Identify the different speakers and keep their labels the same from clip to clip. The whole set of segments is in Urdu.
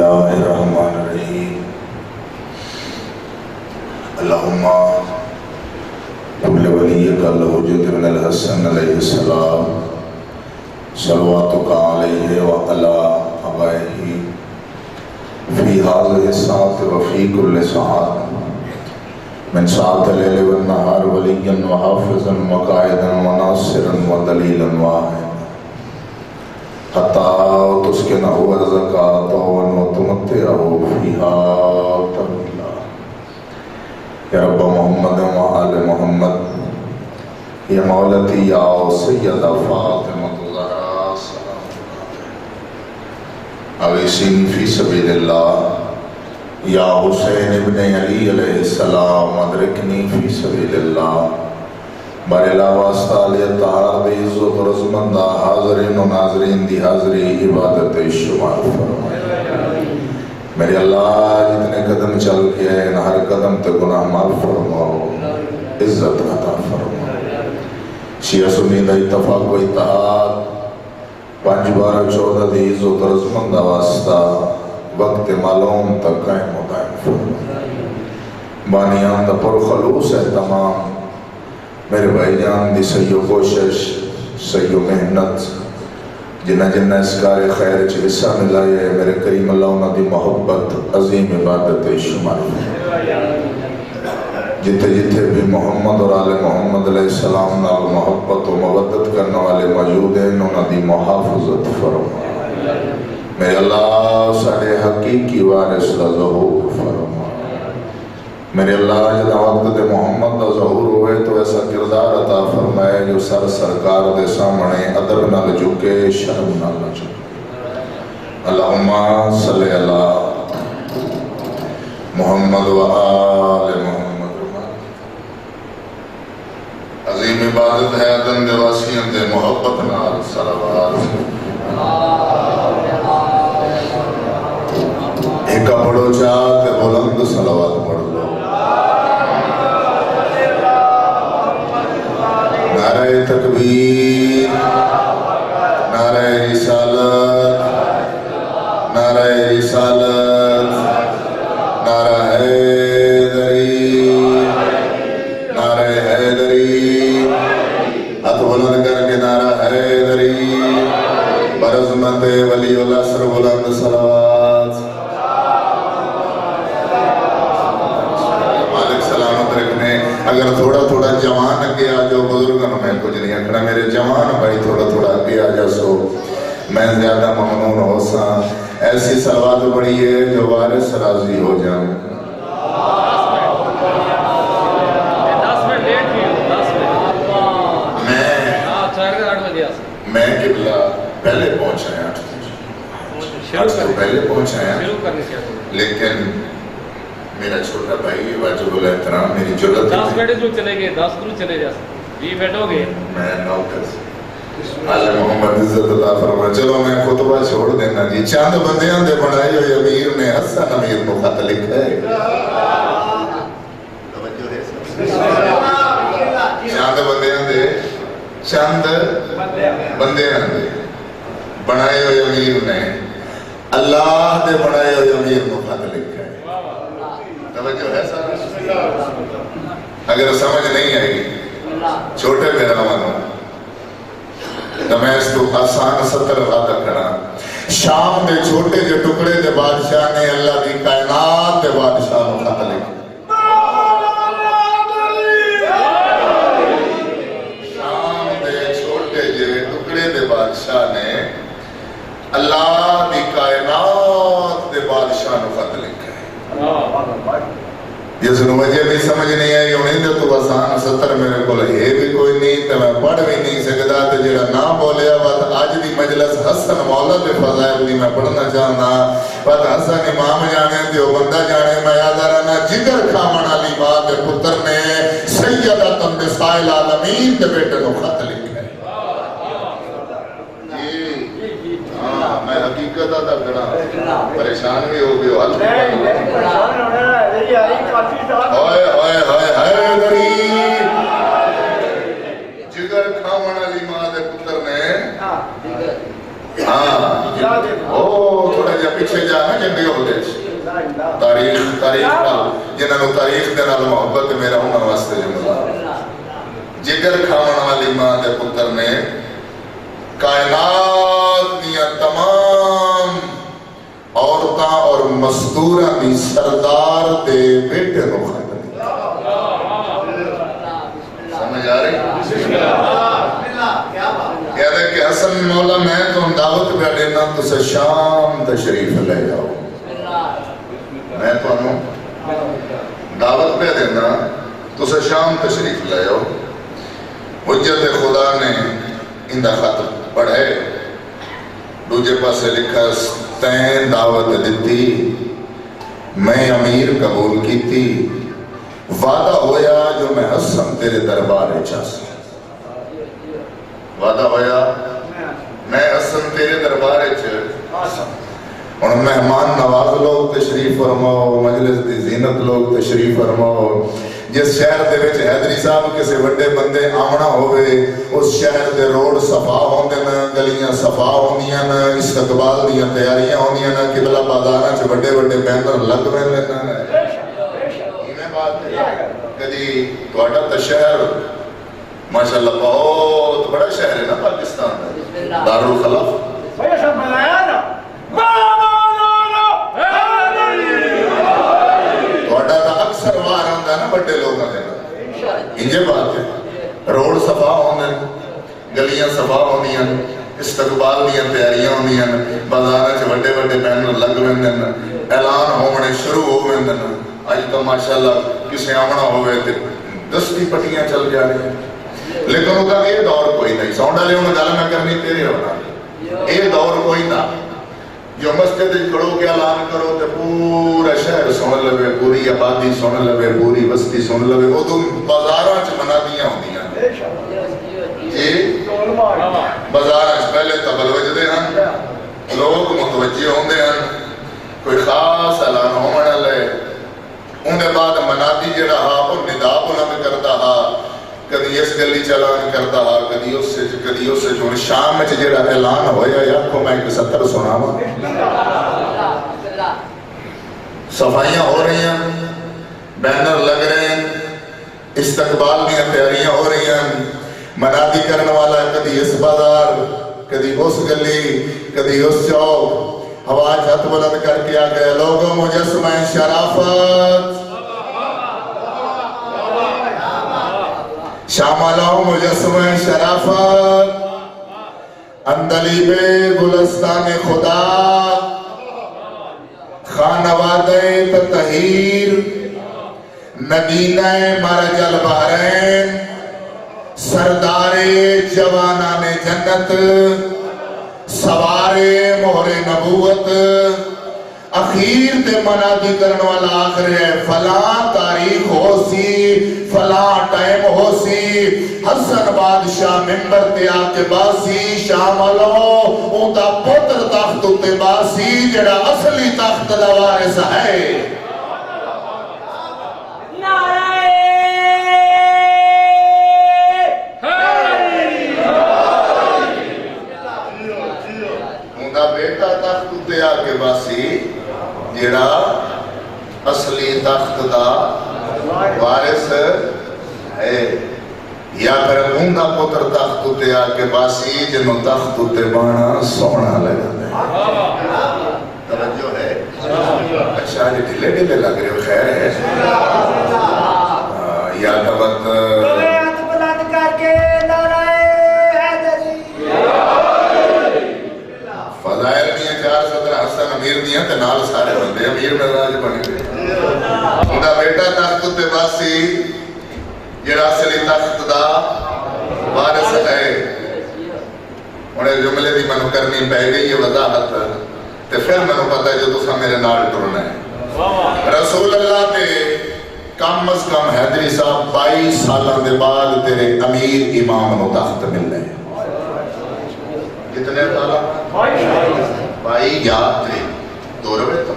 Speaker 1: الله الرحمن الرحيم اللهم قبل وليك الحجة بن الحسن عليه السلام صلواتك عليه وعلى آبائه في هذه الساعة وفي كل ساعة من ساعة الليل والنهار وليا وحافظا وقائدا وناصرا ودليلا واحدا حتى تسكنه رزقا وتمتعه فيها طويلا يا رب محمد وآل محمد يا مولتي يا سيدة فاطمة الزهراء سلام أغيثني في سبيل الله یا حسین ابن علی علیہ السلام ادرکنی فی سبیل اللہ بارلا واسطہ علی اتحار دی عزت و رزمندہ حاضرین و ناظرین دی حاضری عبادت شمار فرمائے میرے اللہ جتنے قدم چل کے ہیں ہر قدم تے گناہ معاف فرماؤ عزت عطا فرماؤ شیعہ سنی دا اتفاق و اتحاد 5/12/14 دی عزت و رزمندہ واسطہ وقت معلوم تک قائم و دائم فرمائے بانیان دا پر خلوص ہے تمام میرے بھائی جان دی سیو کوشش سیو محنت جنہ جنہ اس کار خیر چھ حصہ ملائی ہے میرے کریم اللہ انہ دی محبت عظیم عبادت شمار جتے جتے بھی محمد اور آل محمد علیہ السلام نال محبت و مودت کرنے والے موجود ہیں انہ دی محافظت فرمائے میرے اللہ سارے حقیقی وارث دا ظہور فرما میرے اللہ جدا وقت دے محمد دا ظہور ہوئے تو ایسا کردار عطا فرمائے جو سرکار دے سامنے ادب نہ جھکے شرم نہ جھکے اللہم صلی اللہ محمد و آل محمد عظیم عبادت ہے ادن دے واسیوں دے محبت نال صلوات ایک پڑھو چاہتے بلند صلوات پڑھ لو نعرہ تکبیر نعرہ رسالت نعرہ رسالت نعرہ حیدری نعرہ حیدری ہاتھ بلند کر کے نعرہ حیدری برعظمت ولی العصر بلند صلوات اگر تھوڑا تھوڑا جوان اگے آ جاؤ بزرگوں میں کچھ نہیں اکھنا میرے جوان بھائی تھوڑا تھوڑا اگے آ جا سو میں زیادہ ممنون ہو سا ایسی صلوات بڑی ہے جو وارث راضی ہو جائیں میں قبلہ پہلے پہنچا ہے 8 بجے پہلے پہنچا ہے لیکن میرا چھوٹا بھائی واجب الاحترام میری جرت
Speaker 2: 10 بیٹے جو چلے گئے 10 دور چلے جا یہ بیٹھو گے
Speaker 1: میں نوکر اللہ محمد عزت اللہ فرمائے چلو میں خطبہ چھوڑ دینا جی چاند بندیاں دے بڑھائی ہوئی امیر نے حسن امیر کو خط لکھا ہے چاند بندیاں دے بڑھائی ہوئی امیر نے اللہ دے بڑھائی ہوئی امیر کو خط لکھا ہے توجہ ہے سارا اگر سمجھ نہیں آئی چھوٹے بہنوانوں تو میں اس تو آسان 70 وعدہ کرا شام دے چھوٹے جو ٹکڑے دے بادشاہ نے اللہ دی کائنات دے بادشاہ کو خط لکھا شام دے چھوٹے جو ٹکڑے دے بادشاہ نے اللہ دی کائنات دے بادشاہ کو خط لکھا جس نے وجہ بھی سمجھ نہیں آئی انہیں دے تو آسان 70 میرے کو لئے بھی کوئی نہیں تو میں پڑھ بھی نہیں سکتا تو جڑا نام بولیا بات آج دی مجلس حسن مولا دے فضائل دی میں پڑھنا چاہنا بات حسن امام جانے دیو بندہ جانے میں یادارانا جگر کھامن علی بات پتر نے سیدہ تم سائل عالمین دے بیٹے کو خط لکھا ہے میں حقیقت آتا کھڑا پریشان بھی ہو گئے حل ہوئے ہوئے ہوئے حیدری جگر کھامن علی ماں دے پتر نے او تھوڑا جا پیچھے جانا جنگی ہو دے تاریخ جنہاں نو تاریخ دے نال محبت میرا انہاں واسطے جملہ جگر کھاون والی ماں دے پتر نے کائنات دیا تمام عورتاں اور مزدوراں دی سردار دے بیٹے نو خاندان سمجھ آ رہی؟ کہہ رہے کہ حسن مولا میں تو دعوت پہ دینا تو سے شام تشریف لے جاؤ میں تو دعوت پہ دینا تو سے شام تشریف لے جاؤ حجت خدا نے اندہ خط پڑھے دوجہ پاسے لکھا تین دعوت دیتی میں امیر قبول کی تھی وعدہ ہویا جو میں حسن تیرے دربارے چاہتا وعدہ ہویا میں حسن تیرے دربارے چاہتا اور مہمان نواز لوگ تشریف فرماؤ مجلس دی زینت لوگ تشریف فرماؤ جس شہر دے وچ حیدری صاحب کسے بڑے بندے آمنا ہوئے اس شہر دے روڈ صفا ہوندے نا گلیاں صفا ہوندیاں نا استقبال دیاں تیاریاں ہوندیاں نا قبلہ بازاراں چ بڑے بڑے بینر لگ رہے نا انہیں بات کدی تواڈا تے شہر ماشاءاللہ بہت بڑا شہر ہے نا پاکستان دارالخلاف تواڈا دا اکثر وار آندا نا بڑے لوگاں دے انجے بات ہے روڈ صفا ہوندے گلیاں صفا ہوندیاں استقبال دیاں تیاریاں ہوندیاں بازاراں چ بڑے بڑے بینر لگ ویندے اعلان ہونے شروع ہو ویندے اج تو ماشاءاللہ کسے آمنا ہوئے تے دستی پٹیاں چل جا رہی ہیں لیکن وہ کہا یہ دور کوئی نہیں ساؤنڈ والے انہوں گل میں کرنی تیرے ہونا یہ دور کوئی نہ جو مسجد کھڑو کے اعلان کرو تے پورا شہر سن لوے پوری آبادی سن لوے پوری بستی سن لوے وہ تو بازاراں چ منادیاں ہوندیاں جی بازاراں چ پہلے تبل وجدے ہیں لوگ متوجہ ہوندے ہیں کوئی خاص اعلان ہونے والے ان دے بعد منادی جڑا ہا او ندا بلند کردا ہا کدی اس گلی چلان کردا ہا کدی اس سے جو شام میں جڑا اعلان ہویا یا کو میں ایک 70 سناواں صفائیاں ہو رہی ہیں بینر لگ رہے ہیں استقبال کی تیاریاں ہو رہی ہیں منادی کرنے والا کدی اس بازار کدی اس گلی کدی اس چوک آواز ہاتھ بلند کر کے آ گئے لوگوں مجسمہ شرافت شاملوں مجسمہ شرافت اندلیب گلستان خدا خانواد تطہیر نگینہ مرج البحرین سردار جوانان جنت سوارے مہر نبوت اخیر تے منادی کرنے والا آخر ہے فلاں تاریخ ہو سی فلاں ٹائم ہو سی حسن بادشاہ ممبر تے آکے باسی شاملو اون دا پتر تخت تے باسی جڑا اصلی تخت دا وارث ہے بیٹا تخت تے آکے باسی جڑا اصلی تخت دا وارث ہے یا پھر اوندا پتر تخت تے آکے باسی جنوں تخت تے بانا سونا لگا توجہ ہے اچھا جی ڈھلے ڈھلے لگ رہے ہو خیر ہے یا کبت ہاتھ بلند کر کے فضائل دیاں 417 حسن امیر دیاں تے نال سارے بندے امیر مزاج بنے گئے انہا بیٹا تخت تے باسی جڑا اصلی تخت دا وارث ہے انہیں جملے دی منو کرنی پہ گئی ہے وضاحت تے پھر منو پتہ ہے جو تسا میرے نال ٹرنا ہے رسول اللہ تے کم از کم حیدری صاحب 22 سالوں دے بعد تیرے امیر امام نو تخت مل رہے کتنے سالہ 22 یاد تھے دو روے تو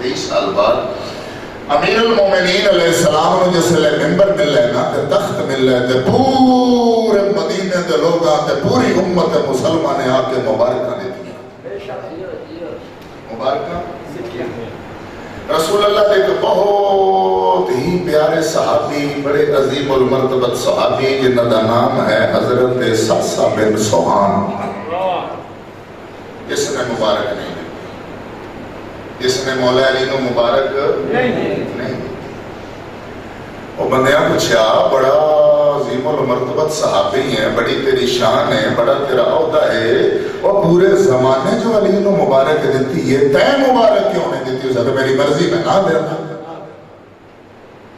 Speaker 1: 23 سال بعد امیر المومنین علیہ السلام نے جس لئے ممبر مل رہے نا تے تخت مل رہے تے پورے مدینے دے لوگاں تے پوری امت مسلمان نے آکے مبارکہ دیتی ہیں مبارکہ رسول اللہ کے ایک بہت ہی پیارے صحابی بڑے عظیم المرتبت صحابی جنہ کا نام ہے حضرت ساسا بن سوہان اس نے مبارک نہیں دی اس نے مولا علی کو مبارک نہیں وہ بندیاں پوچھا بڑا عظیم المرتبت صحابی ہیں بڑی تیری شان ہے بڑا تیرا عہدہ ہے اور پورے زمانے جو علی کو مبارک دیتی ہے تے مبارک کیوں نہیں دیتی اسے میری مرضی میں نہ دینا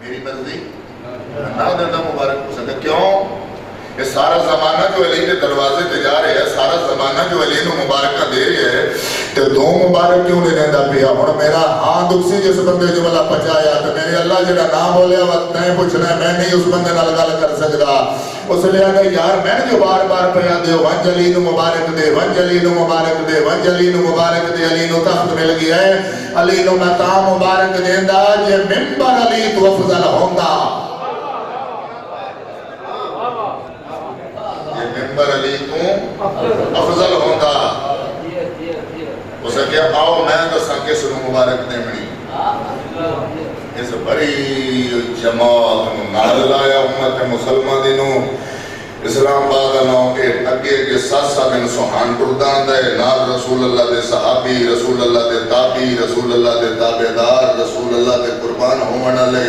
Speaker 1: میری مرضی میں نہ دینا مبارک اسے کیوں یہ سارا زمانہ جو علی کے دروازے پہ جا رہے ہیں سارا زمانہ جو علی کو مبارکہ دے رہے ہیں تو دو مبارک کیوں نہیں دینا پیا اور میرا ہاں دکسی جس بندے جو ملا پچایا تو میرے اللہ جڑا نام بولے وقت نہیں پوچھنا ہے میں نہیں اس بندے نال گل کر سکتا اس لئے کہ یار میں جو بار بار پیا دے ونج علی نو مبارک دے ونج علی نو مبارک دے ونج علی نو مبارک دے علی نو تخت مل گیا ہے علی نو مقام مبارک دیندا جے منبر علی تو افضل ہوندا منبر علی تو افضل ہوندہ اسے کیا آؤ میں دساں کس نو مبارک دے منی اس بڑی جماعت نال لایا امت مسلمان دینو اسلام آباد نو کے اگے کے ساسا بن سوہان ٹردان دے نال رسول اللہ دے صحابی رسول اللہ دے تابعی رسول اللہ دے تابعدار رسول اللہ دے قربان ہونے والے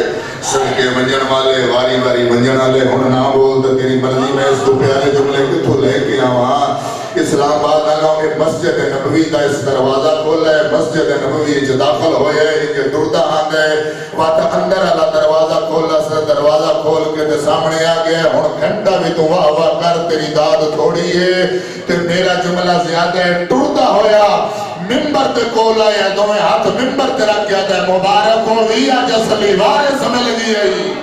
Speaker 1: صدقے ونجن والے واری واری ونجن والے ہن نہ بول تے تیری مرضی میں اس کو پیارے جملے کتھوں لے کے آواں اسلام آباد نگاہ میں مسجد نبوی کا اس دروازہ کھولا ہے مسجد نبوی جو داخل ہوئے ہیں جو دردہ آن گئے وقت اندر اللہ دروازہ کھولا سے دروازہ کھول کے تے سامنے آگئے ہون گھنٹہ بھی تو واہ واہ کر تیری داد تھوڑی ہے تے میرا جملہ زیادہ ہے دردہ ہویا منبر تے کھولا ہے دوئے ہاتھ منبر تے رکھ گیا تے مبارک ہو ویا جسلی وارے سمجھ لگی ہے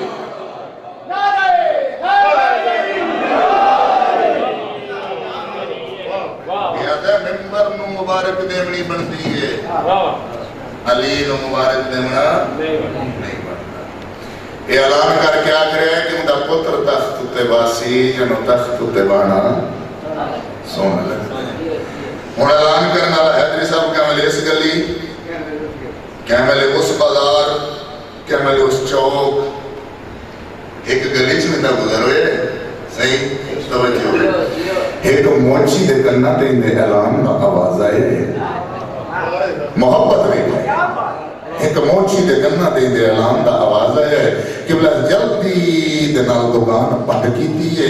Speaker 1: مبارک دیونی بنتی ہے علی نو مبارک دیونا نہیں بنتا یہ اعلان کر کے آ کرے کہ ان کا پتر تخت تے باسی جنو تخت تے بانا سونا لگتا ہے ان اعلان کرنا حیدری صاحب کیملے اس گلی کیملے اس بازار کیملے اس چوک ایک گلی چمندہ گزر ہوئے صحیح توجہ ہوئے ایک موچی دے کرنا تے اندے اعلان کا آواز آئے محبت نہیں ایک موچی دے کرنا تے اندے اعلان کا آواز آئے کہ بلا جلدی دے نال دوگان پڑھ کی دیئے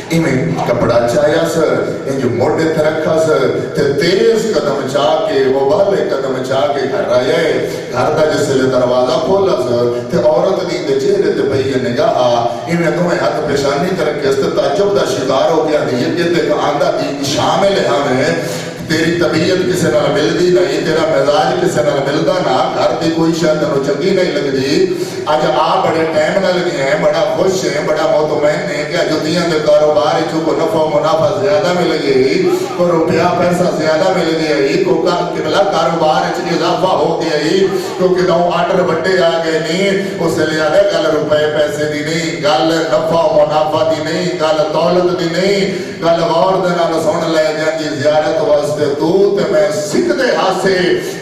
Speaker 1: انہیں کپڑا چاہیا سر ان جو موڑے تے رکھا سر تے تیز قدم چاہ کے وہ بالے قدم چاہ کے گھر رہے گھر دا جس سے دروازہ کھولا سر تے عورت دین دے چہرے تے پہیے نگاہ انہیں تمہیں ہاتھ پیشانی ترک اس تے تعجب دا شکار ہو گیا دیئے کہ تے آندہ دین شامل ہے ہمیں تیری طبیعت کسے نال ملدی نہیں تیرا مزاج کسے نال ملدا نہ گھر دی کوئی شاید تنو چنگی نہیں لگدی اج آپ بڑے ٹائم نال گئے ہیں بڑا خوش ہیں بڑا مطمئن ہیں کہ جدیاں دے کاروبار کو نفع و منافع زیادہ مل گئی کو روپیہ پیسہ زیادہ مل گئی کو قبلہ کاروبار وچ اضافہ ہو گیا کیونکہ نو آرڈر بڑے آ گئے نہیں اس لیے آدھے گل روپے پیسے دی نہیں گل نفع و منافع دی نہیں گل دولت دی نہیں گل غور دے نال سن لے جی زیارت واسطے تو تے میں سکھ دے ہاسے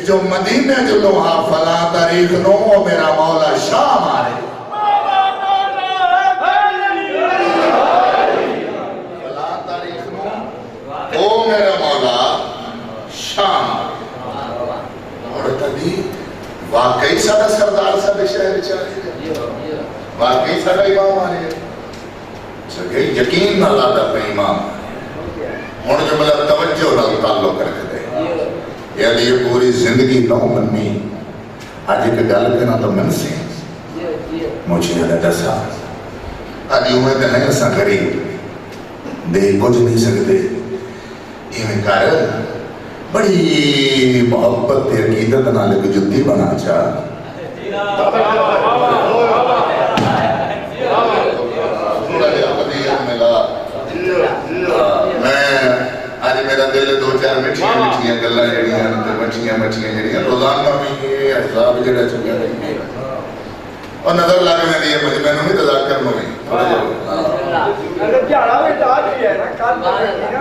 Speaker 1: جو مدینے جو لوہا فلاں تاریخ نو میرا مولا شاہ مارے فلاں تاریخ نو او میرا مولا شاہ مارے اور تبھی واقعی سادہ سردار سادہ شہر چاہے واقعی سادہ امام آنے سکے یقین نہ لاتا پہ امام ہون جو مطلب توجہ نہ تعلق رکھ دے یعنی یہ پوری زندگی نو منی آج ایک گل کرنا تو من سے مجھے یاد دسا آج ہوئے تے نہیں اساں کری دے کچھ نہیں سکتے یہ کار بڑی محبت تے عقیدت نال ایک جدی بنا چاہ میرا دل دو چار مٹھیاں گلاں جڑیاں مٹھیاں جڑیاں روزانہ بھی یہ حساب جڑا چکا ہے اور نظر لگے میں یہ مجھے میں نہیں تذاکر میں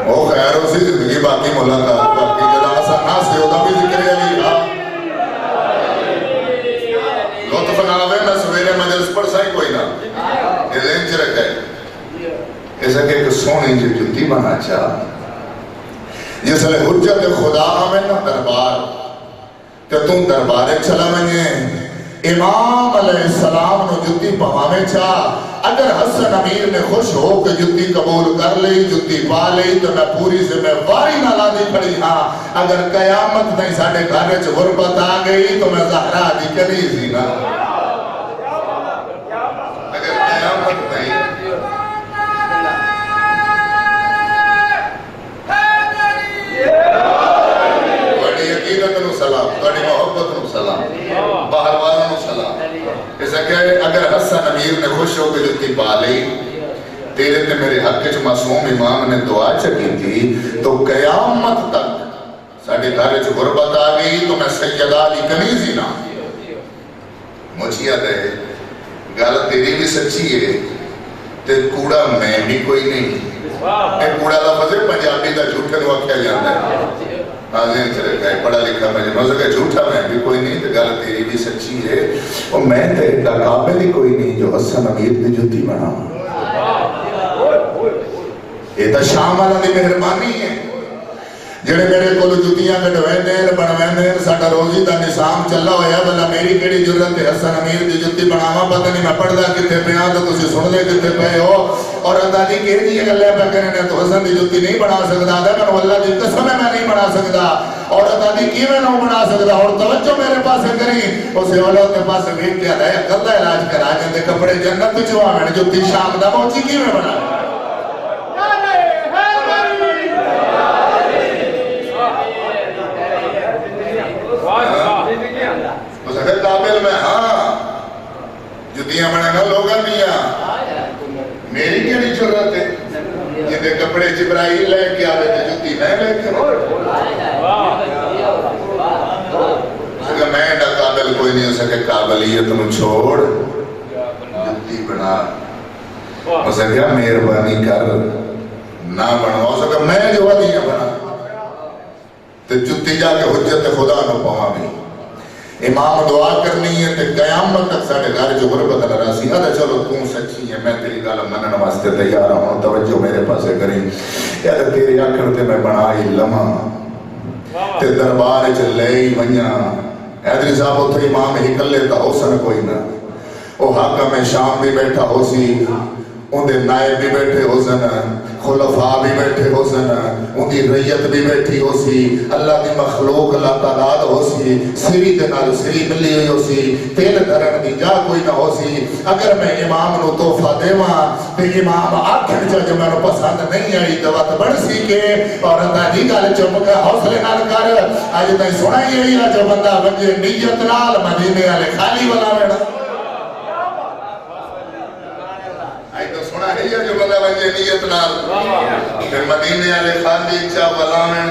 Speaker 1: وہ خیر اسی زندگی باقی ملاقات باقی جدا سا نہ سے ہوتا بھی ذکر علی جیسا کہ ایک سونی جو جتی بنا چاہ جس لئے حجت خدا میں نا دربار کہ تم دربارے چلا منگے امام علیہ السلام نو جتی پہامے چاہ اگر حسن امیر نے خوش ہو کہ جتی قبول کر لی جتی پا لی تو میں پوری سے میں واری نہ لا دی پڑی ہاں اگر قیامت نہیں ساڑھے گھرے چھ غربت آ گئی تو میں زہرہ دی کلی زینا اگر قیامت نہیں توڑی عقیدت نو سلام توڑی محبت نو سلام باہر والوں نو سلام ایسا کہ اگر حسن امیر نے خوش ہو کے جتی پا لی تیرے تے میرے حق چ معصوم امام نے دعا چکی تھی تو قیامت تک ساڑھے گھر چ غربت آ گئی تو میں سیدہ علی کنیزی نہ مجھے دے گل تیری بھی سچی ہے تے کوڑا میں بھی کوئی نہیں اے کوڑا لفظ ہے پنجابی دا جھوٹے نو کیا جاتا ہے ناظرین چلے گئے پڑھا لکھا میں جنہوں سے جھوٹا میں بھی کوئی نہیں تو گل تیری بھی سچی ہے اور میں تے قابل ہی کوئی نہیں جو حسن امیر دی جتی بنا یہ تو شام والا دی مہربانی ہے جڑے میرے کو جتیاں کٹویں دین بنویں دین ساڈا روزی دا نظام چلا ہویا بلا میری کیڑی ضرورت ہے حسن امیر دی جتی بناواں پتہ نہیں میں پڑھدا کتے پیاں تو تسی سن لے کتے پے ہو اور اللہ دی کہہ دی گلے پہ کرنے تو حسن دی جتی نہیں بنا سکدا تے میں اللہ دی قسم ہے میں نہیں بنا سکدا اور اللہ دی کیویں نہ بنا سکدا اور توجہ میرے پاس کری اس والوں کے پاس ویکھ کے ہے عقل دا علاج کرا جندے کپڑے جنت وچ آویں جتی شام دا پہنچی کیویں بنا قابل میں ہاں جتیاں بنانا لوگا دیا میری کیا نہیں ضرورت ہے جنہیں کپڑے جبرائیل لے کے آوے تھے جتی میں لے کے میں نہ قابل کوئی نہیں ہو سکے قابلیت نو چھوڑ جتی بنا ہو سکے مہربانی کر نہ بنا ہو سکے میں جو دیا بنا تو جتی جا کے حجت خدا نو پہاں بھی امام دعا کرنی ہے کہ قیامت تک ساڑھے گھر جو غربت نہ راسی ہے چلو تم سچی ہے میں تیری گالا منن واسطے تیار ہوں توجہ میرے پاسے کریں یا تیری آکھر تے میں بنائی لمحہ تے دربار چ لئی ونیا حیدری صاحب اتھے امام ہی کلے تا حسن کوئی نہ او حاکم شام بھی بیٹھا ہو سی ان دے نائب بھی بیٹھے ہو سن خلفاء بھی بیٹھے ہو سن ان دی ریت بھی بیٹھی ہو سی اللہ دی مخلوق اللہ تعداد ہو سی سری دے نال سری ملی ہوئی ہو سی تیل دھرن دی جا کوئی نہ ہو سی اگر میں امام نو تحفہ دیواں تے امام آکھن چا جو میں نو پسند نہیں آئی تو وقت بڑھ سی کے اور اللہ دی گل چپ کے حوصلے نال کر آج تائیں سنا ہی ہے جو بندہ ونجے نیت نال مدینے والے خالی والا ویڑا سنا ہے یا جو بندہ بنجے نیت نال پھر مدینے والے خالی چا بلامن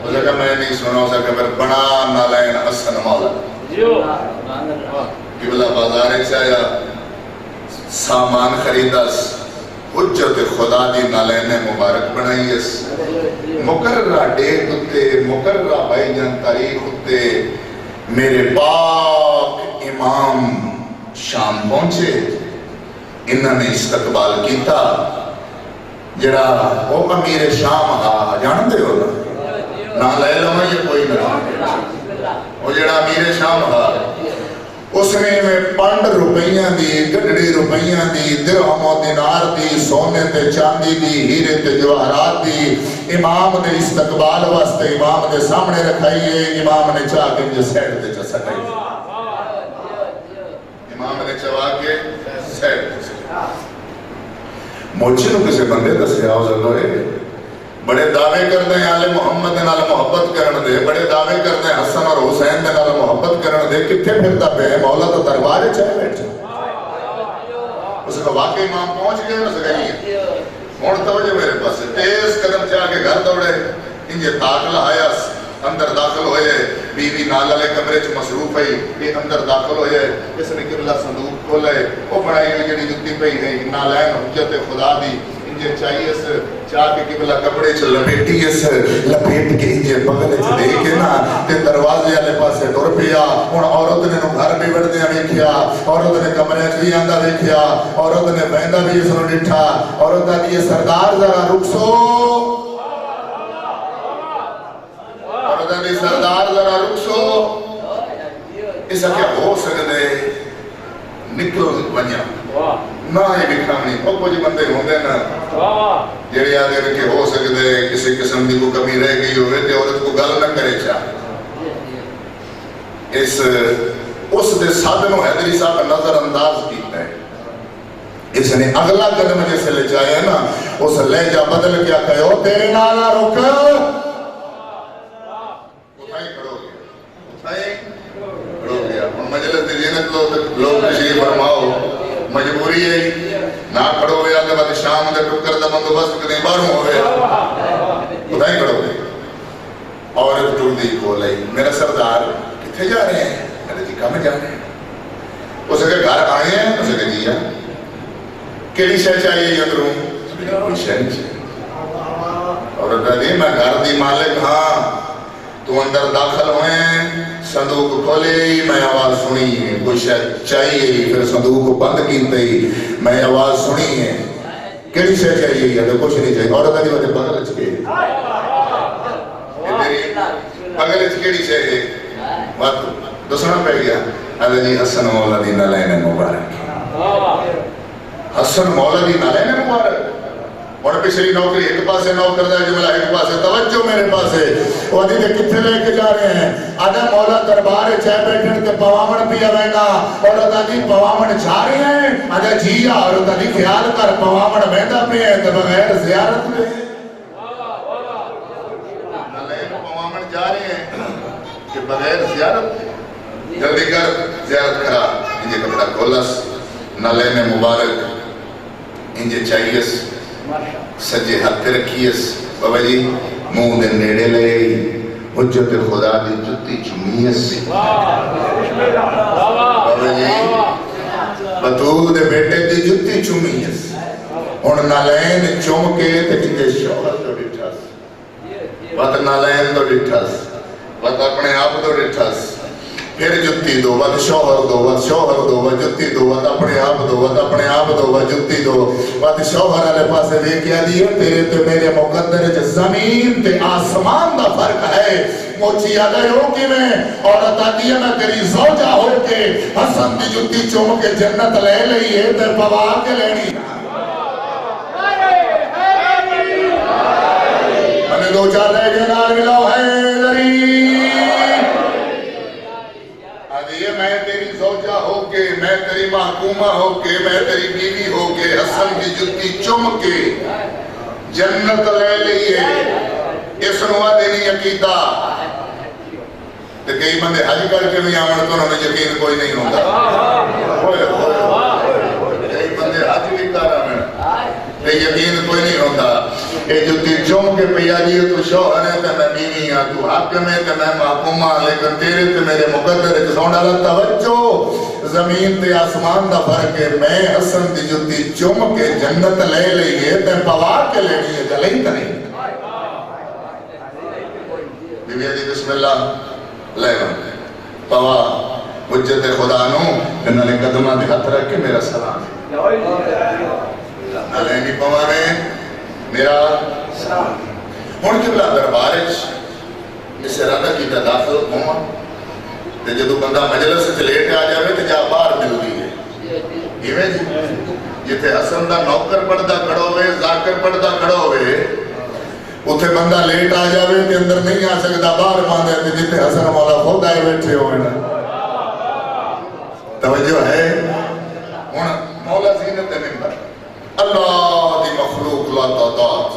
Speaker 1: ہو سکا میں نہیں سنا ہو سکا پھر بنا نہ لین حسن مولا قبلہ بازار چایا سامان خریدس حجت خدا دی نہ لینے مبارک بنائیس مقررہ ڈیٹ ہوتے مقررہ بھائی جان تاریخ ہوتے میرے پاک امام شام پہنچے انہوں نے استقبال کیتا جڑا وہ امیر شام ہا جانتے ہو نہ لے لو یہ کوئی نہ وہ جڑا امیر شام ہا اس نے میں 5 روپیاں دی گڈڑی روپیاں دی درہم و دینار دی سونے تے چاندی دی ہیرے تے جواہرات دی امام نے استقبال واسطے امام نے سامنے رکھائیے امام نے چاہ کے مجھے سیٹ دے چا سکائی امام نے چاہ کے سیٹ دے موچی نو کسے بندے دسیا ہو سکتا ہے بڑے دعوے کرتے ہیں آل محمد نال محبت کرن دے بڑے دعوے کرتے ہیں حسن اور حسین نال محبت کرن دے کتھے پھرتا پہ ہے مولا تو دربار چاہے بیٹھ اس کا واقعی امام پہنچ گئے اس کا یہ موڑ توجہ میرے پاس تیز قدم چاہ کے گھر دوڑے انجھے تاک لہایا اندر داخل ہوئے بیوی نال علیہ کمرے چ مصروف ہے یہ اندر داخل ہوئے اس نے قبلہ صندوق کھولے وہ بڑائی ہوئی جڑی جتی پئی ہے نالین حجت خدا دی انجے چاہیے اس چاہ کے قبلہ کپڑے چ لپیٹی اس لپیٹ کے انجے بغل چ دے کے نا تے دروازے والے پاسے ٹر پیا ہن عورت نے نو گھر گھر بھی بڑھدیا ویکھیا عورت نے کمرے چ بھی آندا ویکھیا عورت نے بہندا بھی اس نوں ڈٹھا عورت آدھی سردار ذرا رکسو عورت آدھی سردار ذرا رکسو اس کیا ہو سکدے نکلو ونجا نہ یہ وکھاونی او کچھ بندے ہوندے نا جڑے آدھے کہ ہو سکدے کسی قسم دی کوئی کمی رہ گئی ہوئے تے عورت کو گل نہ کرے چاہ اس دے سادنوں حیدری صاحب نظر انداز کیتا ہے اس نے اگلا قدم جیسے لے جایا نا اس لہجہ بدل کیا کہو تیرے نالا رک اٹھائیں کھڑو گیا اٹھائیں کھڑو گیا اور مجلس دی زینت لوگ تشریف فرماؤ مجبوری ہے نہ کھڑو گیا کہ بعد شام دے ٹکر دا بندوبست کدیں باہروں ہوئے اٹھائیں کھڑو گیا عورت ٹور دی کھول آئی میرا سردار کتھے جا رہے ہیں میں نے جی کہاں میں جا رہے ہیں اسے کہ گھر آئے ہیں اسے کہ جی کیڑی شے چاہیے یہ اندروں کوئی شے نہیں چاہیے عورت دی میں گھر دی مالک ہاں تو اندر داخل ہوئے ہیں صندوق کھولے میں آواز سنی کوئی شے چاہیے پھر صندوق کو بند کیتے ہی میں آواز سنی ہے کیڑی شے چاہیے یہ کچھ نہیں چاہیے عورت دی وجہ بغل اچ کے بغل اچ کیڑی شے ہے بات دوسرا پہ گیا اللہ جی حسن مولا دی نالین مبارک حسن مولا دی نالین مبارک اور پچھلی نوکری ایک پاسے نوکر دا جملہ ایک پاسے توجہ میرے پاسے وہ آدھی دے کتھے لے کے جا رہے ہیں آدھا مولا دربار چاہ بیٹھن کے پوامن پیا وینا اور آدھی پوامن جا رہے ہیں آدھا جی اور آدھی خیال کر پوامن ویندہ پہ ہے تو بغیر زیارت لے نالین پوامن جا رہے ہیں کہ بغیر زیارت جلدی کر زیارت کرا انجھے کپڑا کھولس نالین مبارک انجھے چاہیس سجے ہتھ رکھیس بابا جی منہ دے نیڑے لے حجت خدا دی جتی چمیس بابا جی بطول دے بیٹے دی جتی چمیس اور نالین چوم کے تے انجھے شوہر تو ڈٹھاس بات نالین تو ڈٹھاس بات اپنے آپ تو ڈٹھاس پھر جتی دو بات شوہر دو بات شوہر دو بات جتی دو بات اپنے آپ دو بات اپنے آپ دو بات جتی دو بات شوہر علیہ پاسے بھی کیا دیئے تیرے تو میرے مقدر جو زمین تے آسمان دا فرق ہے موچی آگئے ہو کی میں عورت آتی ہے میں تیری زوجہ ہو کے حسن دی جتی چوم کے جنت لے لئی ہے تے پوا کے لینی ہمیں دو چار لے کے نار ملاو ہے دری میں تیری زوجہ ہو کے میں تیری محکومہ ہو کے میں تیری بیوی ہو کے حسن کی جتی چم کے جنت لے لئیے اس نوہ دینی عقیدہ تو کئی بندے حج کر کے بھی آمن تو انہوں نے یقین کوئی نہیں ہوتا کئی بندے حج بھی کر رہے ہیں یقین کوئی نہیں ہوتا اے جتی چم کے پیا جی تو شوہر ہے تے میں بیوی ہاں تو حاکم ہے تے میں محکومہ لیکن تیرے تے میرے مقدر ہے سونا ڈالا توجہ زمین تے آسمان دا فرق ہے میں حسن دی جتی چم کے جنت لے لئیے تے پوار کے لینی ہے جلیں کریں بیوی جی بسم اللہ لے بندے پوا حجت خدا نو انہوں نے قدمہ دے ہاتھ رکھ کے میرا سلام نالینی پوانے میرا سلام ہون کی بلا دربارش اس ارادہ کی تداخل ہوما تے جدو بندہ مجلس سے لیٹ آ جاوے تے جا باہر ملدی ہے ایویں جی جتے حسن دا نوکر پڑھدا کھڑو ہوئے ذاکر پڑھدا کھڑو ہوئے اتھے بندہ لیٹ آ جاوے تے اندر نہیں آ سکتا باہر ماندے تے جتے حسن مولا خود آئے بیٹھے ہوئے نا توجہ ہے ہون مولا زینت ممبر اللہ دی مخلوق لا تعداد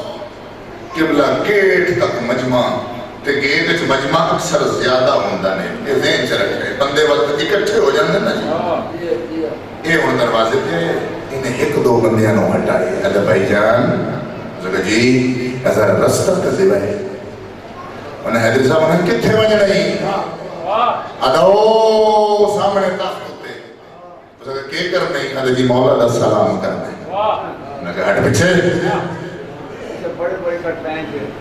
Speaker 1: قبلہ گیٹ تک مجمع تے گیٹ اچھ مجمع اکثر زیادہ ہوندہ نے یہ ذہن چ رکھ رہے بندے وقت اکٹھے ہو جاندے نا جی یہ ہون دروازے پہ انہیں ایک دو بندیاں نو ہٹائے ادھا بھائی جان زکر جی ایسا رستہ تزیبہ ہے انہیں حیدر صاحب انہیں کتھے وجہ نہیں ادھو سامنے تخت ہوتے زکر کے کر نہیں ادھا جی مولا دا سلام کرنے انہیں کہا ہٹ پچھے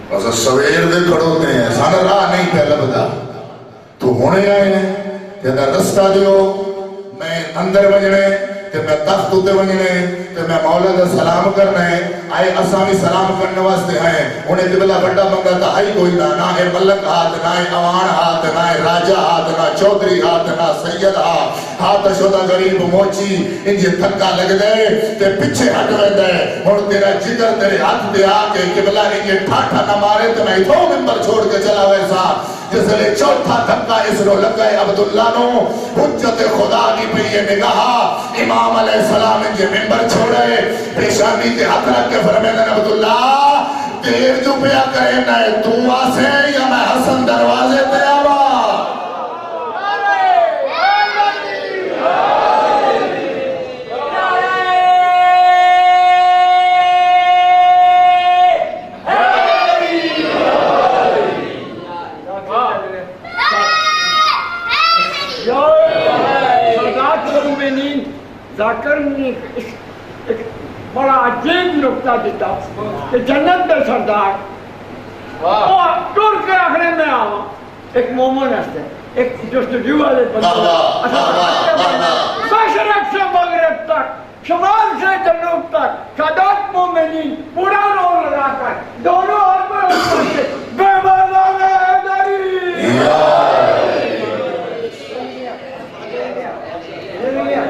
Speaker 1: ایسا سویر دے کھڑوتے ہیں سانا راہ نہیں پہلا بدا تو ہونے آئے ہیں کہ رستہ دیو اندر وجنے تے میں تخت تے وجنے تے میں مولا دا سلام کرنا ہے آئے اسامی سلام کرنے واسطے ہیں انہیں قبلہ بڑا بندہ تا آئی کوئی نہ ہے ملک ہاتھ نہ ہے اوان ہاتھ نہ ہے راجہ ہاتھ نہ چودری ہاتھ نہ سید ہاتھ شدہ غریب موچی انجھے تھکا لگ دے تے پچھے ہٹ رہ دے اور تیرا جگر تیرے ہاتھ دے آکے قبلہ انجھے ٹھاٹھا نہ مارے تو میں دو ممبر چھوڑ کے چلا ویسا جس لئے چوتھا تھکا اس رو لگا ہے عبداللہ نو حجت خدا کی پہ یہ نگاہ امام علیہ السلام انجھے ممبر چھوڑے پیشانی تے ہاتھ رکھ کے فرمیدن عبداللہ دیر جو پیا کرے نہ تو آسے یا میں حسن دروازے تے آوا
Speaker 3: ذاکر نے ایک بڑا عجیب نکتہ دیتا کہ جنت میں سردار اور ٹور کے آخرے میں آوا ایک مومن ہستے ایک جستجو والے بندے مشرق سے مغرب تک شمال سے جنوب تک سادات مومنین پورا رول لگا کر دونوں ہاتھ میں اوپر سے بے بازان حیدری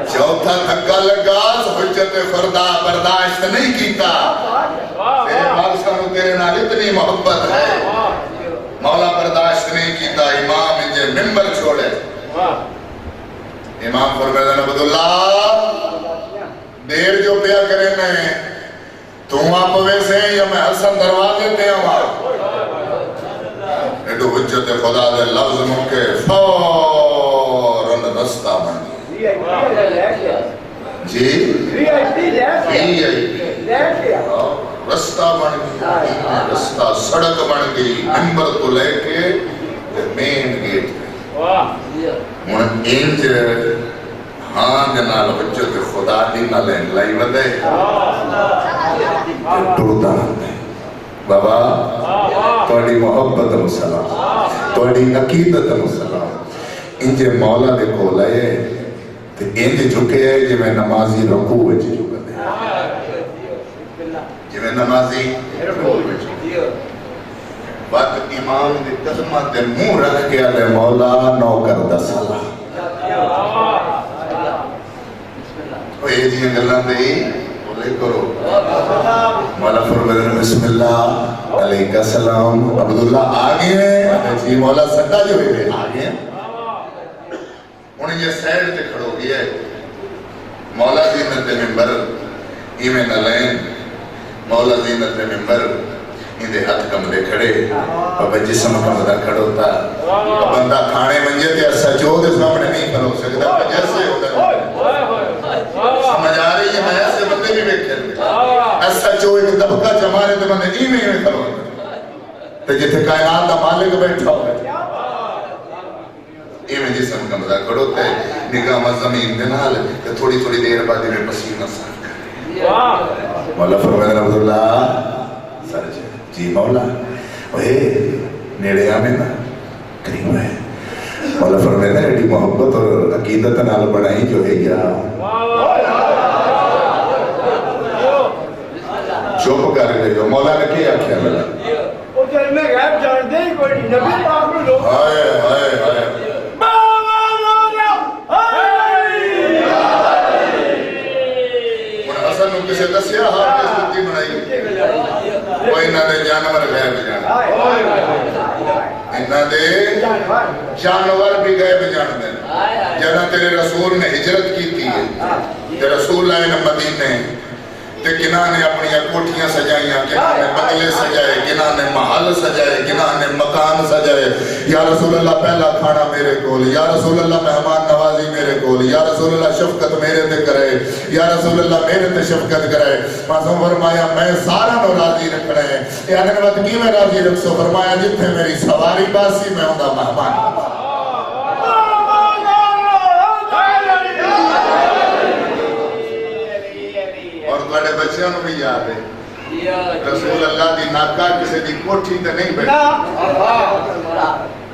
Speaker 1: چوتھا دھکا لگا حجت خدا برداشت نہیں کیتا تیرے بادشاہ نو تیرے نال اتنی محبت ہے مولا برداشت نہیں کیتا امام انجھے ممبر چھوڑے امام فرمیدن عبداللہ دیر جو پیا کرے میں تم آپ ویسے یا میں حسن دروازے تے آواں ایڈو حجت خدا دے لفظ موکے فوراً رستہ بن جی رستہ بن گئی رستہ سڑک بن گئی ممبر تو لے کے مین گیٹ ہن انج ہاں جنال حجت خدا دی نال لائی ودے ٹردا بابا تہاڈی محبت نو سلام تہاڈی عقیدت نو سلام انجے مولا دے کول آئے تے انج جھکے ہے جی میں نمازی رکوع وچ جھکدے جی میں نمازی رکوع وچ وقت امام دے قدماں تے منہ رکھ کے آلے مولا نوکر دا سلام اے جی گلاں دے بولے کرو مولا فرمایا بسم اللہ علیکہ السلام عبداللہ آگے ہیں جی مولا سٹا جو ہے آگے ہیں انہیں یہ سیڈ تے کھڑو گیا ہے مولا زینت ممبر ایمیں نلین مولا زینت ممبر اندے ہاتھ کم دے کھڑے بابا جسم کم دا کھڑو تا بندہ کھانے منجے تے سچو دے سامنے نہیں کھڑو سکتا جیسے ہوتا سمجھ آ رہی ہے میں ایسے بندے بھی بیٹھے ایسا چو ایک دبکہ جمارے تے بندے ایمیں کھڑو تے جتے کائنات دا مالک بیٹھا ہوئے ایمیں جسم کا مزا کھڑو تے نگاہ زمین دے نال تے تھوڑی تھوڑی دیر بعد میں پسینہ صاف کر مولا فرمائے عبداللہ سر جی مولا اوے نیڑے آمیں نا قریب ہے مولا فرمائے ایڈی محبت اور عقیدت نال بڑھائی جو ہے یا چوپ کر لے جو مولا نے کیا کیا ملا
Speaker 3: وہ جل میں غیب جان دے کوئی نبی پاک میں لوگ
Speaker 1: ہائے ہائے ہائے کسے دسیا ہاں کس بتی بنائی وہ انہاں دے جانور غیب جان انہاں دے جانور بھی غیب جان دے جہاں تیرے رسول نے ہجرت کی تھی تے رسول آئے مدینے تے کناں نے اپنی کوٹھیاں سجائیاں کناں نے بنگلے سجائے کناں نے محل سجائے کناں نے مکان سجائے یا رسول اللہ پہلا کھانا میرے کول یا رسول اللہ مہمان نوازی میرے کول یا رسول اللہ شفقت میرے تے کرے یا رسول اللہ میرے تے شفقت کرے معصوم فرمایا میں سارا نو راضی رکھنا ہے یا نعمت کی میں راضی رکھ سو فرمایا جتھے میری سواری باسی میں ہوندا مہمان بڑے بچیاں نو بھی یاد ہے رسول اللہ دی ناکا کسی دی کوٹھی تے نہیں بیٹھا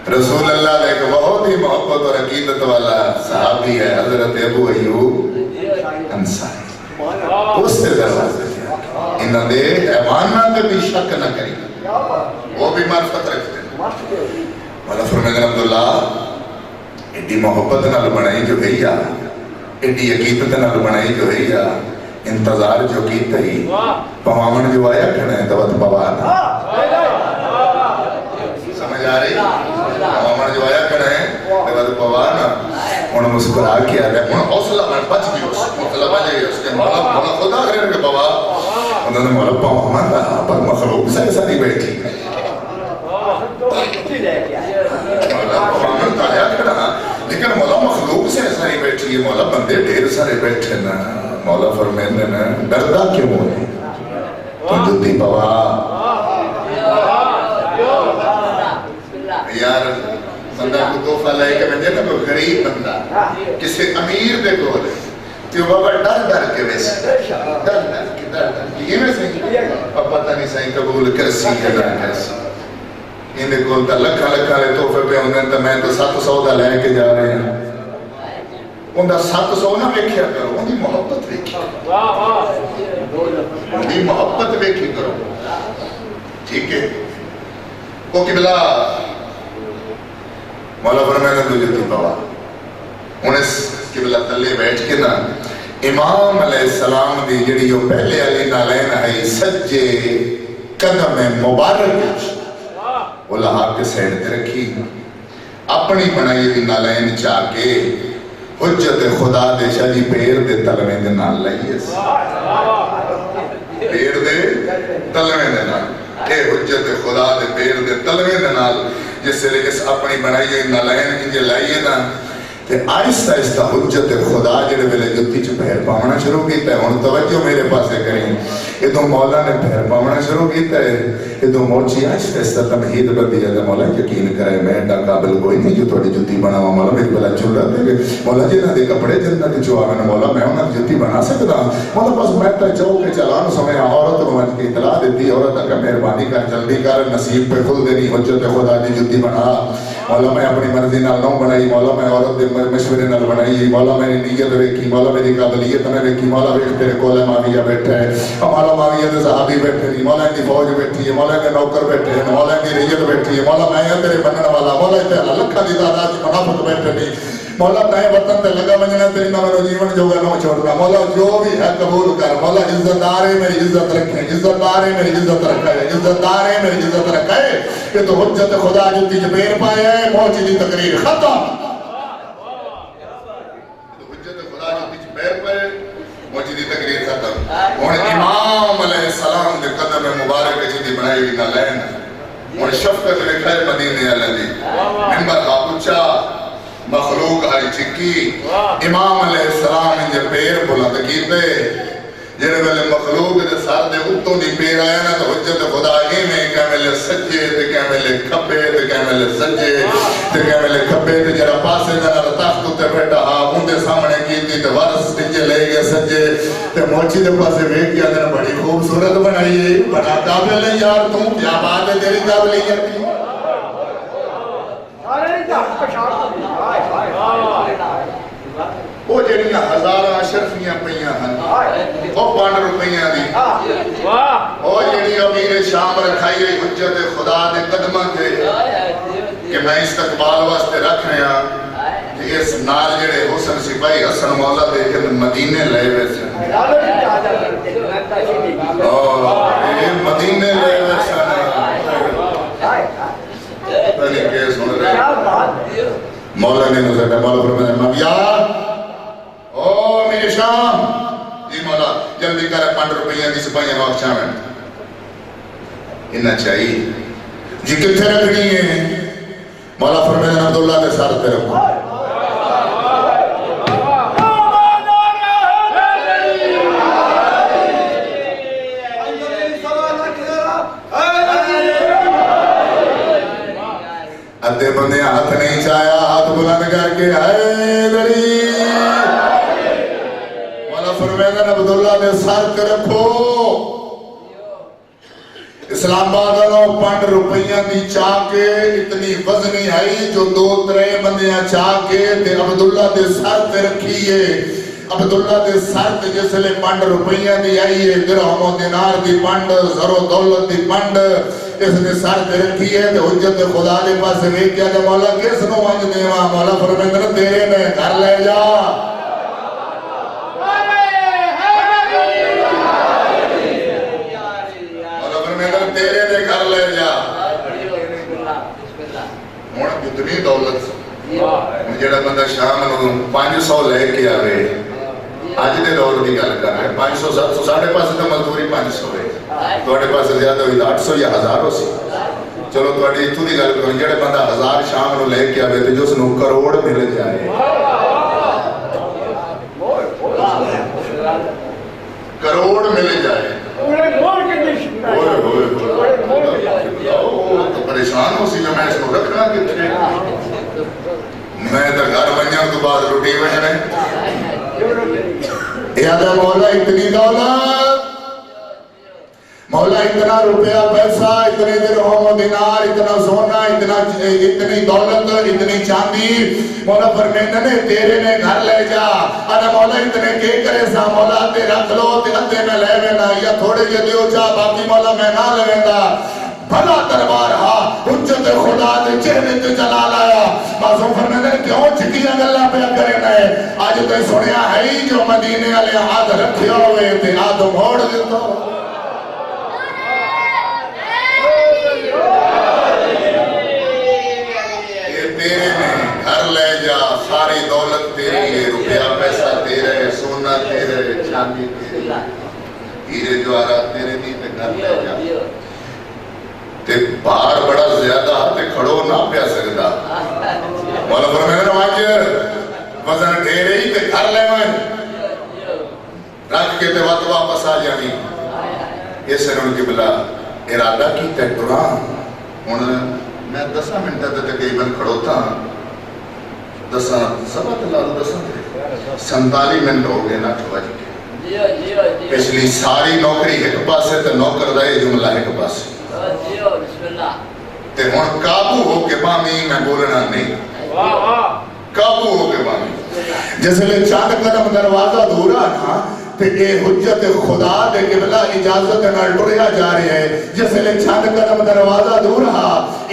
Speaker 1: رسول اللہ نے ایک بہت ہی محبت اور عقیدت والا صحابی ہے حضرت حضرت ابو ایوب انصاری اس سے دروازے تھے انہوں نے ایمانہ تے بھی شک نہ کری وہ بھی معرفت رکھتے ہیں مولا فرمائے عبداللہ ایڈی محبت نال بنائی جو گئی ایڈی عقیدت نال بنائی جو ہے انتظار جو کیتا ہی پوامن جو آیا کھڑا ہے دوت پوانا سمجھ آ رہی پوامن جو آیا کھڑا ہے دوت پوانا انہوں مسکرا کے آ گئے انہوں حوصلہ من بچ بھی حوصلہ بچے اس کے مولا خدا کرے کہ پوا انہوں نے مولا پوامن رہا پر مخلوق سے ایسا نہیں بیٹھی مولا پوامن تو آیا کھڑا لیکن مولا مخلوق سے ایسا نہیں بیٹھی ہے مولا بندے ڈھیر سارے بیٹھے نا مولا فرمینے نا ڈردہ کیوں ہوئے تو جدی پوا یار بندہ کو توفہ لائے کہ میں دینا کوئی غریب بندہ کسی امیر دے کو لے تو بابا ڈر کے ویسے ڈر کے یہ میں صحیح اب پتہ نہیں صحیح قبول کرسی یا نہ کرسی ان دے کول تا لکھا لے توفے پہ ہوندے تا میں تو 700 دا لے کے جا رہے ہیں ان دا 700 نہ ویکھیا کرو ان دی محبت ویکھی ان دی محبت ویکھی کرو ٹھیک ہے وہ قبلہ مولا فرمائے تو جتی پوا انہیں قبلہ تلے بیٹھ کے نا امام علیہ السلام دی جڑی جو پہلے علی نالین ہے سجے قدم مبارک وہ لہا کے سیڑ تے رکھی اپنی بنائی دی نالین چاہ کے حجت خدا دے شاہ جی پیر دے تلویں دے نال لائیے پیر دے تلویں دے نال اے حجت خدا دے پیر دے تلویں دے نال جس سے اس اپنی بنائی دی نالین انجے لائیے نا تے آہستہ حجت خدا جڑے ویلے جتی چ پیر پاونا شروع کیتا ہے ہن توجہ میرے پاسے کریں یہ تو مولا نے پیر پاونا شروع کیتا ہے یہ تو موچی آہستہ تمہید بدی ہے مولا یقین کرے میں ایڈا قابل کوئی نہیں جو تھوڑی جتی بناوا مولا میری بلا چل رہا تھے مولا جنہ دے کپڑے جنہ دے چوا میں مولا میں انہاں جتی بنا سکتا مولا بس میں تے چاہو کہ چلان سمے عورت کو کی اطلاع دیتی عورت کا مہربانی کر جلدی کر نصیب پہ کھل دینی حجت خدا دی جتی بنا مولا میں اپنی مرضی نال نہ بنائی مولا میں عورت دے مشورے نال بنائی مولا میری نیت ویکھی مولا میری قابلیت نہ ویکھی مولا ویکھ تیرے کول معاویہ بیٹھا ہے مولا معاویہ دے صحابی بیٹھے نہیں مولا دی فوج بیٹھی ہے مولا دے نوکر بیٹھے ہیں مولا دی ریت بیٹھی ہے مولا میں تیرے بننے والا مولا تے لکھاں دی تعداد وچ منافق بیٹھے نہیں مولا میں وطن تے لگا ونجنا تیری نہ میرا جیون جو گا نہ چھوڑنا مولا جو بھی ہے قبول کر مولا عزت دار ہے میری عزت رکھے عزت دار ہے میری عزت رکھے عزت دار ہے میری عزت رکھے کہ تو حجت خدا جو تجھ پیر پائے ہے پہنچی دی تقریر ختم تو حجت خدا جو تجھ پیر پائے پہنچی دی تقریر ختم اور امام علیہ السلام دے قدم مبارک جی بنائی ہوئی نہ لین اور شفقت رکھے مدینے علیہ دی منبر کا پچھا مخلوق آئی چکی امام علیہ السلام انجھے پیر بلند کیتے جنہیں ویلے مخلوق دے ساتھ دے اتوں دی پیر آیا نا تو حجت خدا ہی میں کیا ملے سجے تے کیا ملے کھبے تے کیا ملے سجے تے کیا ملے کھبے تے جرا پاسے میں نہ تخت تے بیٹھا ان دے سامنے کیتی تے وارس تجھے لے گئے سجے تے موچی دے پاسے ویک کیا دن بڑی خوبصورت بنائی بنا قابل ہے یار تم کیا بات ہے تیری قابلیت کی وہ جڑیاں ہزاراں اشرفیاں پئیاں ہن وہ 5 روپیاں دی وہ جڑی امیر شام رکھائی ہے حجت خدا دے قدماں تے کہ میں استقبال واسطے رکھ رہا کہ اس نال جڑے حسن سپاہی حسن مولا دے کے مدینے لے ویسے مدینے لے ویسے پہلے کہ سن رہے مولا نے نظر ہے مولا فرمائے مبیار او میرے شام جی مولا جلدی کرے 5 روپیاں دی سپاہیاں وقت شامن انہا چاہیے جی کتھے رکھنی ہے مولا فرمائے عبداللہ دے سار تے رکھو ادھے بندے ہاتھ نہیں چاہیا ہاتھ بلند کر کے آئے دری مولا فرمائے عبداللہ نے سر کے رکھو اسلام آباد والوں 5 روپیاں دی چاہ کے اتنی وزنی آئی جو 2-3 بندیاں چاہ کے تے عبداللہ دے سر تے رکھیے. عبداللہ دے سر تے جس لے 5 روپیاں دی آئی ہے, درہم و دینار دی 5, زر و دولت دی 5, اس نے سر تے رکھی ہے. تے حجت خدا دے پاس ویکھ کے تے مولا کس نو منگ دیواں؟ مولا فرمایا تیرے نے گھر لے جا. تیرے دے گھر لے جا. ہوں اتنی دولت جڑا بندہ شام نو 500 لے کے آوے, اج دے دور دی گل کر رہے 500 700 ساڈے پاس تے مزدوری 500 ہے, تواڈے پاس زیادہ ہوئی 800 یا 1000 ہو سی. چلو تواڈی اتوں دی گل کرو, جڑا بندہ 1000 شام نو لے کے آوے تے جس نو کروڑ مل جائے, کروڑ مل جائے. پریشان ہو سی جو میں اس کو رکھنا کتنے, میں تو گھر بنیا تو بعد روٹی بننے. یا مولا اتنی دولت, مولا اتنا روپیہ پیسہ, اتنے درہم و دینار, اتنا سونا, اتنی دولت, اتنی چاندی, مولا فرمیندے نے تیرے نے گھر لے جا. ارے مولا اتنے کے کرے سا؟ مولا تے رکھ لو تے ادھے میں لے وینا, یا تھوڑے جے دیو چا باقی مولا میں نہ لے ویندا. بھلا دربار ہا حجت خدا دے چہرے تے جلال آیا. معصوم فرمیندے کیوں چکیاں گلاں پہ کرے نے؟ اج تے سنیا ہے جو مدینے والے ہاتھ رکھیا ہوئے تے ہاتھ موڑ دیتا. تیرے میں گھر لے جا, ساری دولت تیری ہے, روپیہ پیسہ تیرے, سونا تیرے, چاندی تیرے, ہیرے جواہرات تیرے دی, تے گھر لے جا. تے بار بڑا زیادہ تے کھڑو نہ پیا سکدا. مولا فرمایا واج وزن ڈھیرے ہی تے گھر لے ویں رکھ کے تے وقت واپس آ جانی. اس نے ان کی بلا ارادہ کی تے قرآن ہن میں 10 منٹ تے تقریباً کھڑوتا 47 منٹ ہو گئے 9 بج کے. پچھلی ساری نوکری ایک پاسے تے نوکر دا یہ جملہ ایک پاسے. تے ہن قابو ہو کے بامی میں بولنا نہیں, قابو ہو کے بامی. جس لئے چاند قدم دروازہ دورا نا تے اے حجت خدا دے قبلہ اجازت نہ ٹریا جا رہے ہیں. جس لئے چاند قدم دروازہ دورا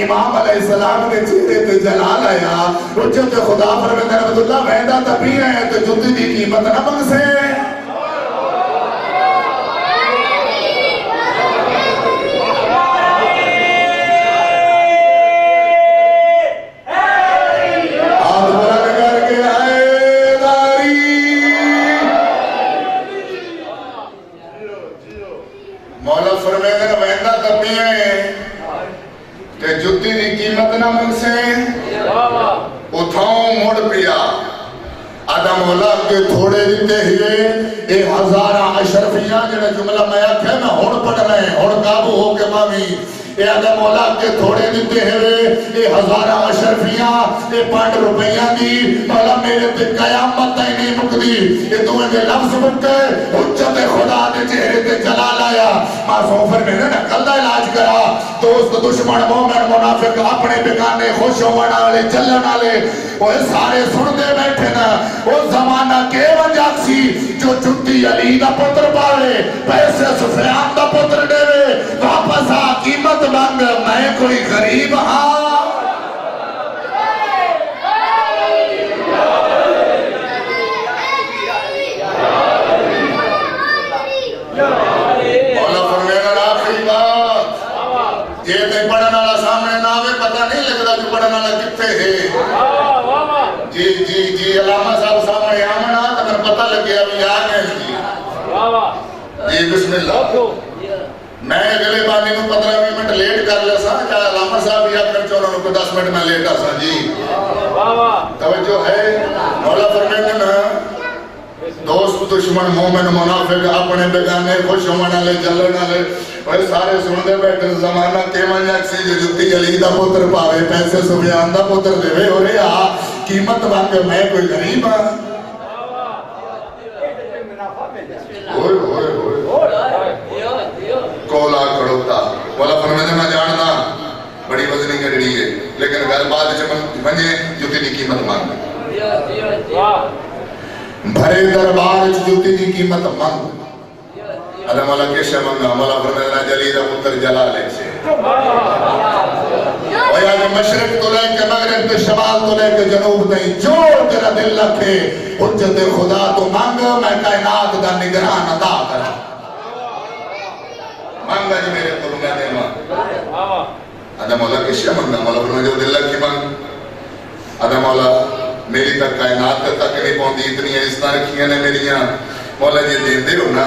Speaker 1: امام علیہ السلام نے چہرے تے جلال آیا. حجت خدا فرماتے ہیں عبداللہ ویندہ تبھی ہے تو جتی دی قیمت نہ منگ سے. جتی دی قیمت نہ منگ سے اتھاؤں مڑ پیا. آدم مولا کے تھوڑے دیتے ہوئے اے ہزارہ اشرفیاں جنہیں جملہ میں آکھے میں ہون پڑھ رہے ہیں, ہون قابو ہو کے مامی. اے آدم مولا کے تھوڑے دیتے ہوئے اے ہزارہ اشرفیاں, اے 5 روپیاں دی, مولا میرے تے قیامت ہی نہیں مکدی. اے دوئے دے لفظ مکے حجت خدا دے چہرے تے جلال آیا. معصوم فرمیندے نے کل دا علاج کرا. دوست دشمن مومن منافق اپنے بگانے خوش ہونا والے چلن والے وہ سارے سن دے بیٹھے نا. وہ زمانہ کے وجہ سی جو جتی علی دا پتر پاوے, پیسے سفیان دا پتر دے واپس آ قیمت مانگ, میں کوئی غریب ہاں. مولا فرمیندے آخری بات یہ تے پڑھن والا سامنے نہ آوے پتہ نہیں لگدا کہ پڑھن والا کتھے ہے. جی علامہ صاحب سامنے آمنا تو میں پتہ لگ گیا بھی آ گئے جی. بسم اللہ. میں اگلے بانی کو 15-20 منٹ لیٹ کر لیا سا, کیا علامہ صاحب یا پھر 10 منٹ میں لیٹ آسا. جی توجہ ہے. مولا فرمیندے نا دوست دشمن مومن منافق اپنے بگانے خوش ہونے والے جلن والے بھائی سارے سنتے بیٹھے. زمانہ کیون جاکسی جو جتی علی دا پتر پاوے, پیسے سفیان دا پتر دے ہو رہے آ قیمت مانگے, میں کوئی غریب ہاں. کولا کھڑوتا
Speaker 4: مولا فرمایا میں جاننا بڑی وزنی گھڑی ہے لیکن گھر بعد بنے جوتی دی قیمت مانگ بھرے دربار جوتی دی قیمت مانگ ادھا مولا کیسے منگا مولا فرمایا جلی دا پتر جلالے سے ویا کہ مشرق تو لے کے مغرب کے شمال تو لے کے جنوب نہیں جو تیرا دل رکھے حجت خدا تو مانگ میں کائنات دا نگران عطا کرا مانگا جی میرے قرآن میں دے مانگ ادھا مولا کیسے منگا مولا فرمایا جو دل رکھی مانگ ادھا مولا میری تک کائنات تک نہیں پہنچی اتنی عزتاں رکھیاں نے میریاں مولا جی دین دے ہو نا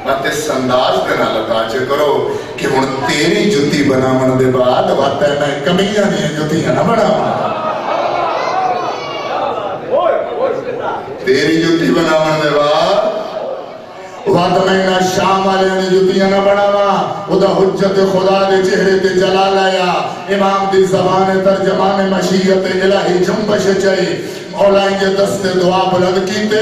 Speaker 4: مت اس انداز پہ نہ لگا چے کرو کہ ہن تیری جُتی بناون دے بعد وقت ہے میں کمیاں نہیں جُتیاں نہ بناواں تیری جُتی بناون دے بعد وقت میں نہ شام والے نے جُتیاں نہ بناواں خدا حجت خدا دے چہرے تے جلال آیا امام دی زبان ترجمان مشیت الہی جنبش چاہی مولا یہ دست دعا بلند کیتے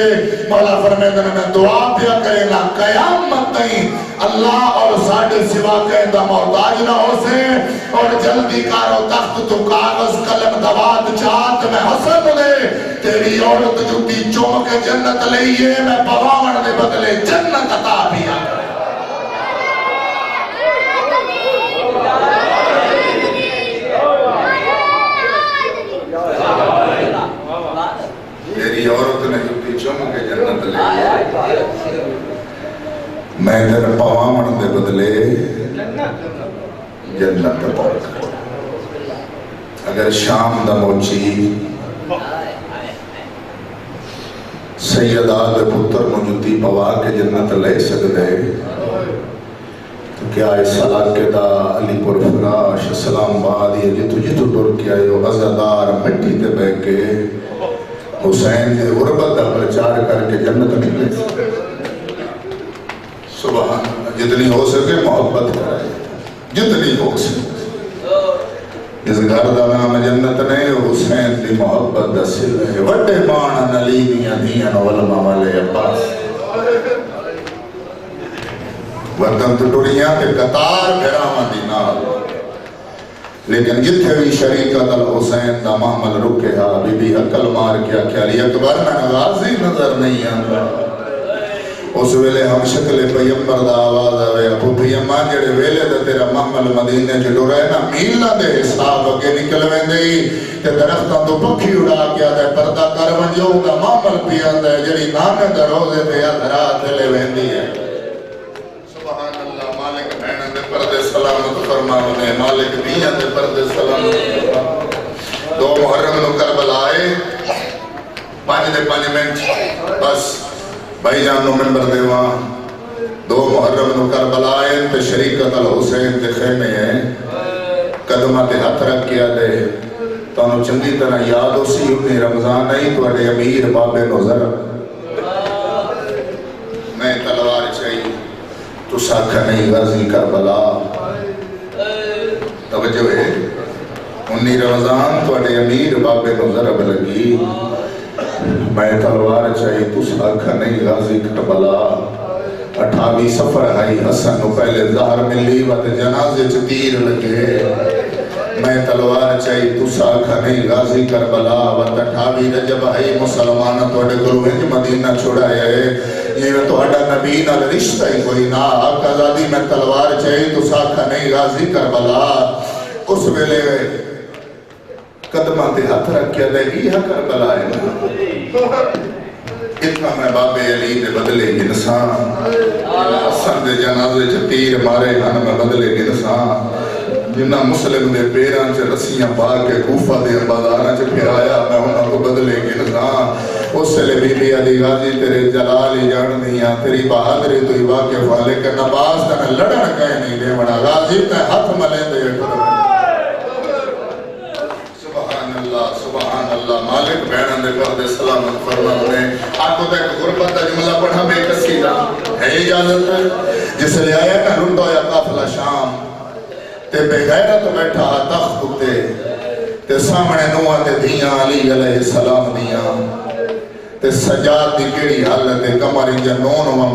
Speaker 4: مولا فرمیدہ میں دعا پیا کرے نہ قیامت نہیں اللہ اور ساڑھے سوا کہندہ محتاج نہ ہو سے اور جلدی کارو تخت تو کاغذ قلم دوات چاہت میں حسن دے تیری عورت جوتی چوم کے جنت لئیے میں پواون دے بدلے جنت عطا پیا تیری عورت نے جوتی چوم کے جنت لئیے میں در پواون دے بدلے جنت عطا کرا اگر شام دا موچی سیدہ دے پتر مجھتی پوا کے جنت لے سکتے تو کیا اس علاقے دا علی پور فراش اسلام باد یہ جتو جتو ٹر کیا یہ عزدار مٹی تے بے کے حسین دے غربت دا پرچار کر کے جنت نکلے سبحان اللہ جتنی ہو سکے محبت کرائے جتنی ہو سکے اس گھر دا نام جنت نہیں حسین دی محبت دا سل ہے وڈے بانا نلی دیاں دیاں علماء والے عباس وطن تو ٹوریاں تے قطار گھراما دی نال لیکن جتھے بھی شریکت الحسین دا معامل رکے ہا بی بی عقل مار کیا کیا علی اکبر میں غازی نظر نہیں آنگا اس ویلے ہم شکل پیمبر دا آواز آوے ابو پیمان جڑے ویلے دا تیرا محمل مدینہ جڑو رہے نا میلہ دے حساب اگے نکل ویندے تے درختان تو پکھی اڑا کیا دے پردہ کر ونجو دا محمل پیان دے جڑی نانے دا روزے پہ ادھرات لے ویندی ہے سبحان اللہ مالک بہن دے پردے سلامت فرماونے مالک دیاں دے پردے سلامت 2 محرم نو کربلا آئے 5 منٹ بس بھائی جان نو ممبر دیواں 2 محرم نو کربلا آئے تے شریکت الحسین تے خیمے ہیں قدمہ تے ہاتھ رکھ کیا دے تو انہوں چنگی طرح یاد ہو سی انہیں رمضان نہیں تو اڑے امیر بابے نظر میں تلوار چاہیے تو ساکھا نہیں غازی کربلا توجہ ہے 19 رمضان تو اڑے امیر بابے نظر لگی میں تلوار چاہیے تو ساکھا نہیں غازی کربلا 28 سفر آئی حسن نو پہلے ظاہر ملی وقت جنازے تیر لگے میں تلوار چاہیے تو ساکھا نہیں غازی کربلا وقت 28 رجب آئی مسلمان توڑے گروہ کی مدینہ چھوڑا ہے یہ تو اڈا نبی نال رشتہ ہی کوئی نا آقا زادی میں تلوار چاہیے تو ساکھا نہیں غازی کربلا اس ویلے قدمہ تے ہاتھ رکھیا دے گیا کربلا ہے اتنا میں بابے علی دے بدلے انسان حسن دے جنازے چ تیر مارے ہن میں بدلے انسان جنہ مسلم دے پیراں چ رسیاں پا کے کوفہ دے بازاراں چ پھرایا میں انہاں کو بدلے انسان اس لئے بی بی علی غازی تیرے جلال ہی جان دیاں تیری بہادری تو ہی واقف ہے لیکن نباز تنہ لڑن کہیں نہیں دے بڑا غازی تے ہاتھ ملے دے سبحان اللہ مالک بہنن دے پردے سلامت فرمانے آنکھوں تک غربت جملہ پڑھا بے کسی دا ہے اجازت جس لئے آیا کہ رندو یا قافلہ شام تے بے غیرت بیٹھا تخت تے تے سامنے نوہ تے دیاں علی علیہ السلام دیاں تے سجاد دی کیڑی حالت کماری جنون وم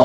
Speaker 4: 9